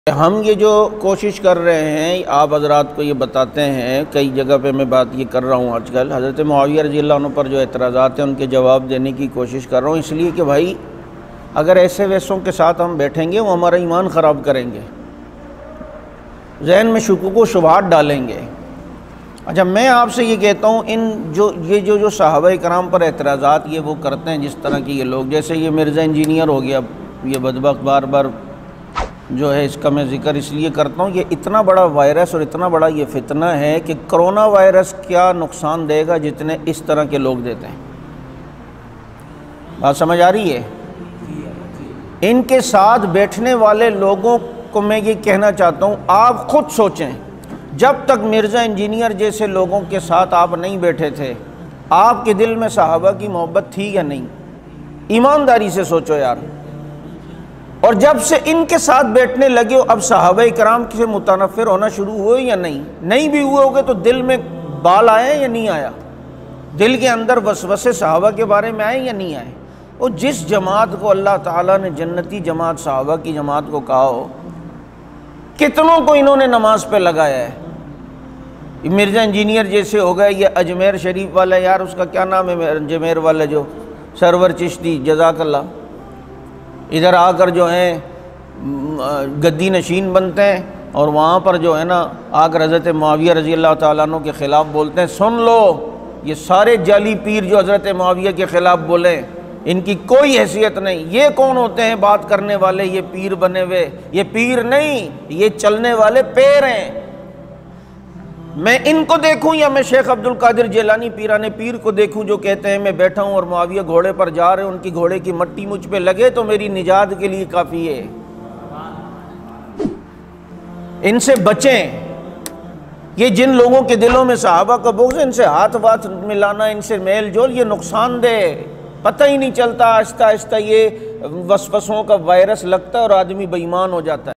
ہم یہ جو کوشش کر رہے ہیں آپ حضرات کو یہ بتاتے ہیں، کئی جگہ پہ میں بات یہ کر رہا ہوں آج کل، حضرت معاویہ رضی اللہ عنہ پر جو اعتراضات ہیں ان کے جواب دینے کی کوشش کر رہا ہوں، اس لیے کہ بھائی اگر ایسے ویسوں کے ساتھ ہم بیٹھیں گے وہ ہمارا ایمان خراب کریں گے، ذہن میں شکوک و شبہات ڈالیں گے۔ اچھا، میں آپ سے یہ کہتا ہوں یہ جو صحابہ کرام پر اعتراضات یہ وہ کرتے ہیں، جس طرح کے یہ لوگ، جیسے یہ مرزا انجینئر ہو گیا، یہ بدبخت بار بار جو ہے اس کا میں ذکر اس لیے کرتا ہوں، یہ اتنا بڑا وائرس اور اتنا بڑا یہ فتنہ ہے کہ کرونا وائرس کیا نقصان دے گا جتنے اس طرح کے لوگ دیتے ہیں۔ بات سمجھ آ رہی ہے؟ ان کے ساتھ بیٹھنے والے لوگوں کو میں یہ کہنا چاہتا ہوں، آپ خود سوچیں، جب تک مرزا انجینئر جیسے لوگوں کے ساتھ آپ نہیں بیٹھے تھے، آپ کے دل میں صحابہ کی محبت تھی یا نہیں؟ ایمانداری سے سوچو یار۔ اور جب سے ان کے ساتھ بیٹھنے لگے ہو، اب صحابہ کرام سے متنفر ہونا شروع ہوئے یا نہیں؟ نہیں بھی ہوئے ہوگے تو دل میں بال آئے یا نہیں آیا؟ دل کے اندر وسوسے صحابہ کے بارے میں آئے یا نہیں آئے؟ اور جس جماعت کو اللہ تعالیٰ نے جنتی جماعت صحابہ کی جماعت کو کہا ہو، کتنوں کو انہوں نے نماز پہ لگایا ہے۔ مرزا انجینئر جیسے ہو گئے، یہ اجمیر شریف والا، یار اس کا کیا نام ہے، اجمیر والا جو سرور چشتی، جزاک اللہ، ادھر آ کر جو ہیں گدی نشین بنتے ہیں اور وہاں پر جو ہے نا آ کر حضرت معاویہ رضی اللہ تعالیٰ عنہ کے خلاف بولتے ہیں۔ سن لو، یہ سارے جعلی پیر جو حضرت معاویہ کے خلاف بولیں، ان کی کوئی حیثیت نہیں۔ یہ کون ہوتے ہیں بات کرنے والے؟ یہ پیر بنے ہوئے، یہ پیر نہیں، یہ چلنے والے پیر ہیں۔ میں ان کو دیکھوں یا میں شیخ عبد القادر جیلانی پیران پیر کو دیکھوں جو کہتے ہیں میں بیٹھا ہوں اور معاویہ گھوڑے پر جا رہے ہیں، ان کی گھوڑے کی مٹی مجھ پہ لگے تو میری نجات کے لیے کافی ہے۔ ان سے بچیں۔ یہ جن لوگوں کے دلوں میں صحابہ کا بغض ہے، ان سے ہاتھ ملانا، ان سے میل جول، یہ نقصان دہ، پتہ ہی نہیں چلتا، آہستہ آہستہ یہ وسوسوں کا وائرس لگتا ہے اور آدمی بے ایمان ہو جاتا ہے۔